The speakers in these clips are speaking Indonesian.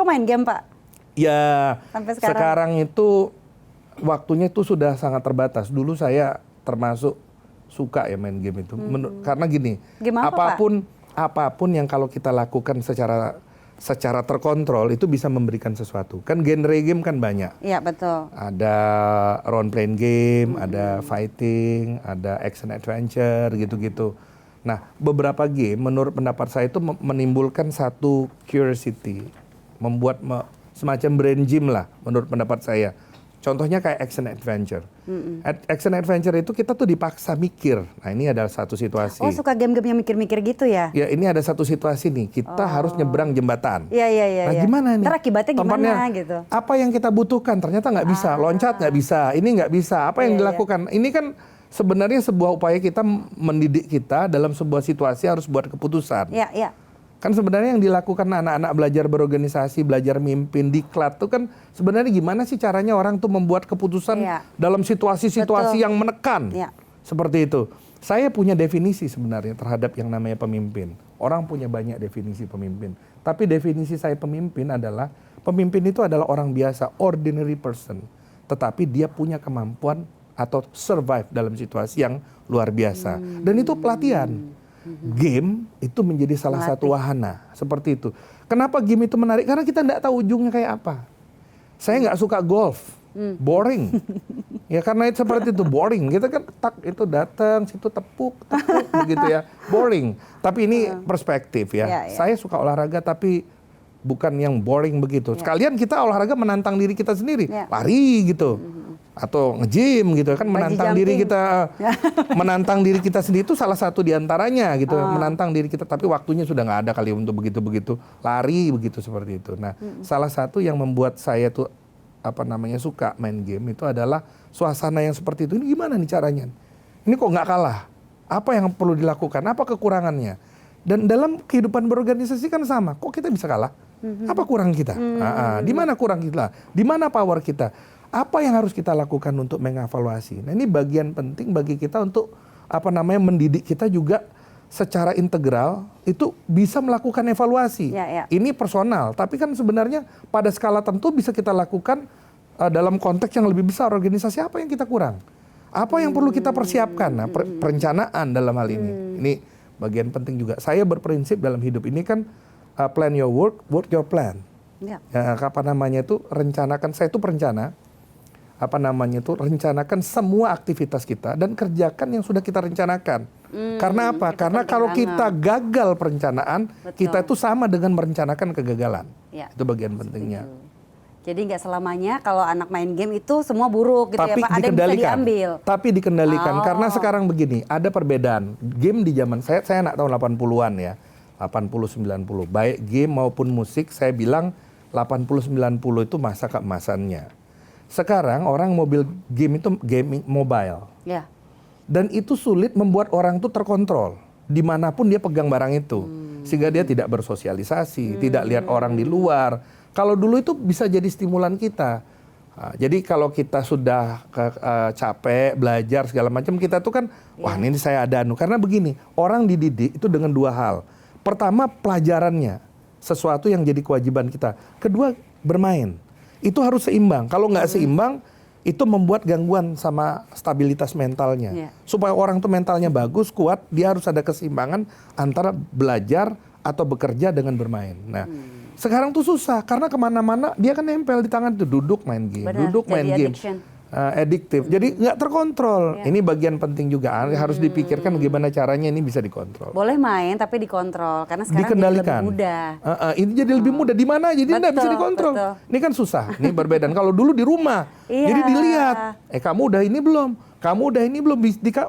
main game, Pak? Ya, Sampai sekarang. sekarang itu waktunya itu sudah sangat terbatas. Dulu saya termasuk suka ya main game itu. Karena gini, Game apa, apapun yang kalau kita lakukan secara terkontrol itu bisa memberikan sesuatu. Kan genre game kan banyak. Iya, betul. Ada role playing game, ada fighting, ada action adventure gitu-gitu. Nah, beberapa game menurut pendapat saya itu menimbulkan satu curiosity, membuat semacam brain gym lah menurut pendapat saya. Contohnya kayak action adventure. Action adventure itu kita tuh dipaksa mikir. Nah, ini adalah satu situasi. Oh, suka game-game yang mikir-mikir gitu ya? Ya, ini ada satu situasi nih. Kita harus nyebrang jembatan. Iya. Nah, gimana nih? Ntar akibatnya Tempatnya, gimana gitu? apa yang kita butuhkan? Ternyata nggak bisa. Loncat nggak bisa. Ini nggak bisa. Apa yang dilakukan? Ini kan sebenarnya sebuah upaya kita mendidik kita dalam sebuah situasi harus buat keputusan. Iya. Kan sebenarnya yang dilakukan anak-anak belajar berorganisasi, belajar mimpin, diklat itu kan sebenarnya gimana sih caranya orang tuh membuat keputusan dalam situasi-situasi yang menekan. Seperti itu. Saya punya definisi sebenarnya terhadap yang namanya pemimpin. Orang punya banyak definisi pemimpin. Tapi definisi saya pemimpin adalah, pemimpin itu adalah orang biasa, ordinary person. Tetapi dia punya kemampuan atau survive dalam situasi yang luar biasa. Dan itu pelatihan. Game itu menjadi salah satu wahana seperti itu. Kenapa game itu menarik? Karena kita tidak tahu ujungnya kayak apa. Saya nggak suka golf, boring. Ya karena itu seperti itu boring. Kita kan itu datang, situ tepuk begitu ya, boring. Tapi ini perspektif ya. Saya suka olahraga tapi bukan yang boring begitu. Sekalian kita olahraga menantang diri kita sendiri, lari gitu. Atau nge-gym gitu kan, menantang diri kita menantang diri kita sendiri itu salah satu diantaranya gitu, menantang diri kita, tapi waktunya sudah nggak ada kali untuk begitu lari begitu seperti itu. Nah, salah satu yang membuat saya tuh suka main game itu adalah suasana yang seperti itu. Ini gimana nih caranya? Ini kok nggak kalah? Apa yang perlu dilakukan? Apa kekurangannya? Dan dalam kehidupan berorganisasi kan sama. Kok kita bisa kalah? Apa kurang kita? Di mana kurang kita? Di mana power kita? Apa yang harus kita lakukan untuk mengevaluasi? Nah, ini bagian penting bagi kita untuk mendidik kita juga secara integral itu bisa melakukan evaluasi. Ini personal, tapi kan sebenarnya pada skala tentu bisa kita lakukan dalam konteks yang lebih besar organisasi. Apa yang kita kurang? Apa yang perlu kita persiapkan? Nah, perencanaan dalam hal ini. Ini bagian penting juga. Saya berprinsip dalam hidup ini kan plan your work, work your plan. Rencanakan. Saya itu perencana. Rencanakan semua aktivitas kita dan kerjakan yang sudah kita rencanakan. Karena apa? Karena kalau kita gagal perencanaan, kita itu sama dengan merencanakan kegagalan. Itu bagian pentingnya. Jadi nggak selamanya kalau anak main game itu semua buruk gitu ya Pak, ada yang bisa diambil. Tapi dikendalikan, karena sekarang begini, ada perbedaan. Game di zaman saya anak tahun 80-an ya, 80-90. Baik game maupun musik, saya bilang 80-90 itu masa keemasannya. Sekarang orang game itu gaming mobile. Dan itu sulit membuat orang itu terkontrol. Dimanapun dia pegang barang itu. Sehingga dia tidak bersosialisasi, tidak lihat orang di luar. Kalau dulu itu bisa jadi stimulan kita. Jadi kalau kita sudah capek, belajar segala macam, kita tuh kan, wah ini saya ada karena begini, orang dididik itu dengan dua hal. Pertama, pelajarannya. Sesuatu yang jadi kewajiban kita. Kedua, bermain. Itu harus seimbang. Kalau nggak seimbang, itu membuat gangguan sama stabilitas mentalnya. Supaya orang tuh mentalnya bagus, kuat, dia harus ada keseimbangan antara belajar atau bekerja dengan bermain. Nah, sekarang tuh susah karena kemana-mana dia kan nempel di tangan tuh, duduk main game, duduk main game. Adiktif. Jadi nggak terkontrol. Ini bagian penting juga. Harus dipikirkan gimana caranya ini bisa dikontrol. Boleh main tapi dikontrol karena sekarang jadi lebih mudah. Ini jadi lebih mudah. Di mana? Jadi nggak bisa dikontrol. Ini kan susah. Ini berbeda. Kalau dulu di rumah, jadi dilihat. Kamu udah ini belum? Kamu udah ini belum?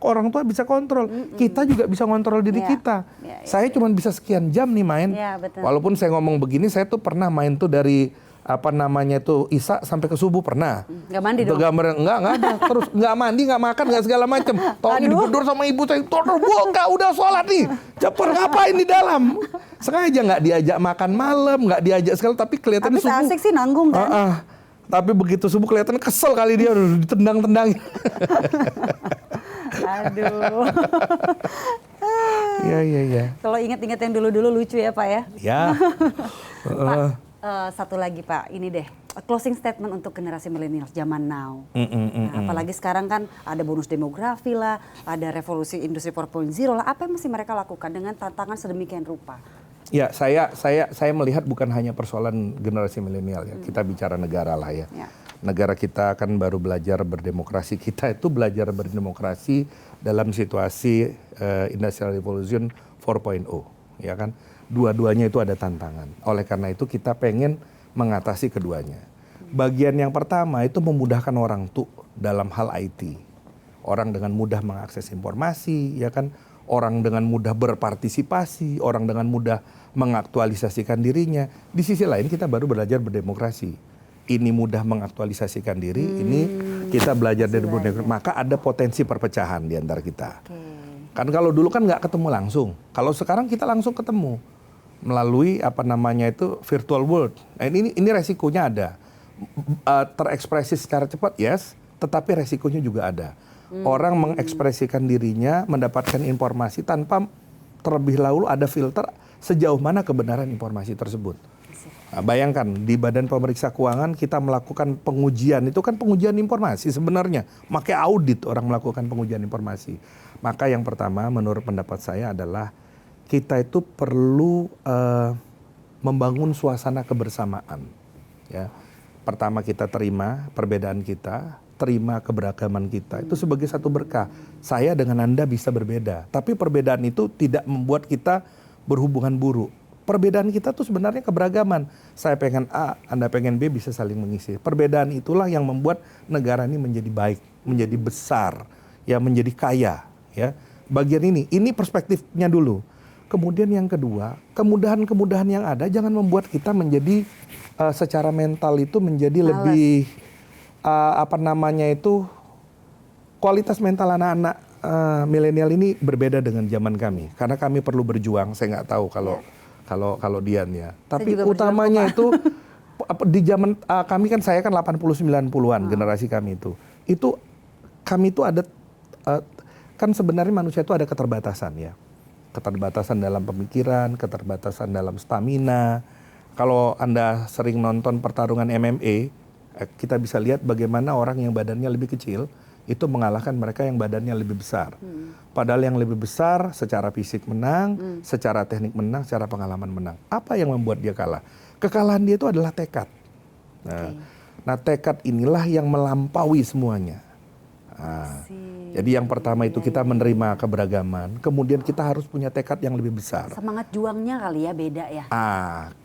Orang tua bisa kontrol. Kita juga bisa kontrol diri kita. Saya cuma bisa sekian jam nih main. Walaupun saya ngomong begini, saya tuh pernah main tuh dari Isya sampai ke subuh pernah. Nggak mandi dong? Nggak ada. Terus nggak mandi, nggak makan, nggak segala macam. Tolong dibedor sama ibu saya. Tolong buka, udah sholat nih. Cepet ngapain di dalam? Sengaja nggak diajak makan malam, nggak diajak segala. Tapi kelihatannya subuh. Tapi asik sih nanggung kan? Tapi begitu subuh kelihatan kesel kali dia udah ditendang-tendang. Aduh. Iya. Kalau ingat-ingat yang dulu-dulu lucu ya Pak ya? Ya. Pak, satu lagi Pak, ini deh closing statement untuk generasi milenial zaman now. Nah, apalagi sekarang kan ada bonus demografi lah, ada revolusi industri 4.0 lah. Apa yang mesti mereka lakukan dengan tantangan sedemikian rupa? Ya, saya melihat bukan hanya persoalan generasi milenial ya. Kita bicara negara lah ya. Negara kita kan baru belajar berdemokrasi. Kita itu belajar berdemokrasi dalam situasi Industrial Revolution 4.0, ya kan. Dua-duanya itu ada tantangan. Oleh karena itu kita pengen mengatasi keduanya. Bagian yang pertama itu memudahkan orang tuh dalam hal IT. Orang dengan mudah mengakses informasi, ya kan. Orang dengan mudah berpartisipasi, orang dengan mudah mengaktualisasikan dirinya. Di sisi lain kita baru belajar berdemokrasi. Ini mudah mengaktualisasikan diri, ini kita belajar dari berdemokrasi. Maka ada potensi perpecahan di antara kita. Kan kalau dulu kan nggak ketemu langsung. Kalau sekarang kita langsung ketemu melalui virtual world. Nah, ini resikonya ada. Terekspresi secara cepat, yes, tetapi resikonya juga ada. Orang mengekspresikan dirinya, mendapatkan informasi tanpa terlebih dahulu ada filter sejauh mana kebenaran informasi tersebut. Nah, bayangkan di Badan Pemeriksa Keuangan kita melakukan pengujian, itu kan pengujian informasi sebenarnya. Pakai audit orang melakukan pengujian informasi. Maka yang pertama menurut pendapat saya adalah kita itu perlu membangun suasana kebersamaan. Ya. Pertama kita terima perbedaan kita, terima keberagaman kita. Itu sebagai satu berkah. Saya dengan Anda bisa berbeda, tapi perbedaan itu tidak membuat kita berhubungan buruk. Perbedaan kita tuh sebenarnya keberagaman. Saya pengen A, Anda pengen B, bisa saling mengisi. Perbedaan itulah yang membuat negara ini menjadi baik, menjadi besar, ya menjadi kaya. Ya, bagian ini perspektifnya dulu. Kemudian yang kedua, kemudahan-kemudahan yang ada jangan membuat kita menjadi secara mental itu menjadi lebih kualitas mental anak-anak milenial ini berbeda dengan zaman kami. Karena kami perlu berjuang. Saya nggak tahu kalau Dian ya. Tapi utamanya itu di zaman kami kan, saya kan 80-90-an generasi kami itu. Itu kami itu ada kan sebenarnya manusia itu ada keterbatasan ya. Keterbatasan dalam pemikiran, keterbatasan dalam stamina. Kalau Anda sering nonton pertarungan MMA, kita bisa lihat bagaimana orang yang badannya lebih kecil itu mengalahkan mereka yang badannya lebih besar. Padahal yang lebih besar secara fisik menang, secara teknik menang, secara pengalaman menang. Apa yang membuat dia kalah? Kekalahan dia itu adalah tekad. Nah, tekad inilah yang melampaui semuanya. Jadi yang pertama itu kita menerima keberagaman, kemudian kita harus punya tekad yang lebih besar. Semangat juangnya kali ya beda ya.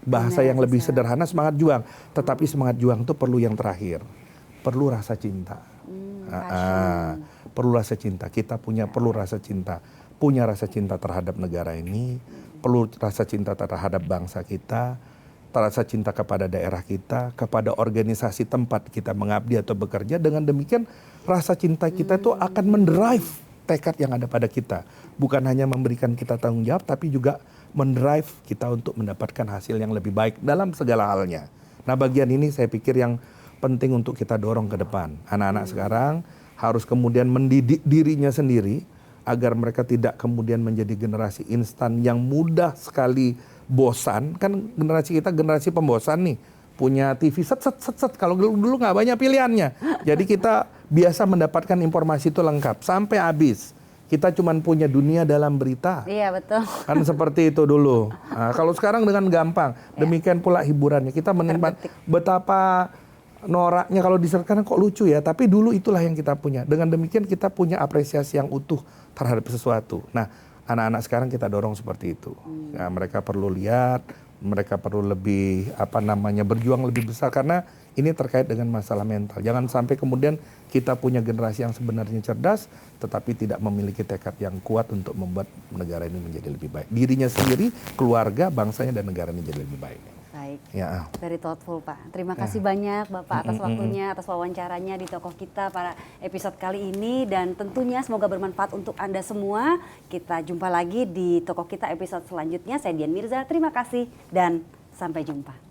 Bahasa yang lebih sederhana semangat juang, tetapi semangat juang itu perlu yang terakhir, perlu rasa cinta. Perlu rasa cinta. Kita perlu rasa cinta, punya rasa cinta terhadap negara ini, perlu rasa cinta terhadap bangsa kita, rasa cinta kepada daerah kita, kepada organisasi tempat kita mengabdi atau bekerja. Dengan demikian rasa cinta kita itu akan mendrive tekad yang ada pada kita. Bukan hanya memberikan kita tanggung jawab, tapi juga mendrive kita untuk mendapatkan hasil yang lebih baik dalam segala halnya. Nah, bagian ini saya pikir yang penting untuk kita dorong ke depan. Anak-anak sekarang harus kemudian mendidik dirinya sendiri agar mereka tidak kemudian menjadi generasi instan yang mudah sekali bosan. Kan generasi kita generasi pembosan nih. Punya TV set. Kalau dulu nggak banyak pilihannya. Jadi kita biasa mendapatkan informasi itu lengkap sampai habis. Kita cuma punya dunia dalam berita. Iya, betul. Kan seperti itu dulu. Nah, kalau sekarang dengan gampang. Demikian pula hiburannya. Kita menikmati betapa noraknya kalau disertakan kok lucu ya. Tapi dulu itulah yang kita punya. Dengan demikian kita punya apresiasi yang utuh terhadap sesuatu. Nah, anak-anak sekarang kita dorong seperti itu. Nah, mereka perlu lihat, mereka perlu lebih berjuang lebih besar karena ini terkait dengan masalah mental. Jangan sampai kemudian kita punya generasi yang sebenarnya cerdas tetapi tidak memiliki tekad yang kuat untuk membuat negara ini menjadi lebih baik. Dirinya sendiri, keluarga, bangsanya dan negara ini menjadi lebih baik. Baik. Ya. Very thoughtful, Pak. Terima kasih banyak Bapak atas waktunya, atas wawancaranya di Tokoh Kita pada episode kali ini, dan tentunya semoga bermanfaat untuk Anda semua. Kita jumpa lagi di Tokoh Kita episode selanjutnya. Saya Dian Mirza. Terima kasih dan sampai jumpa.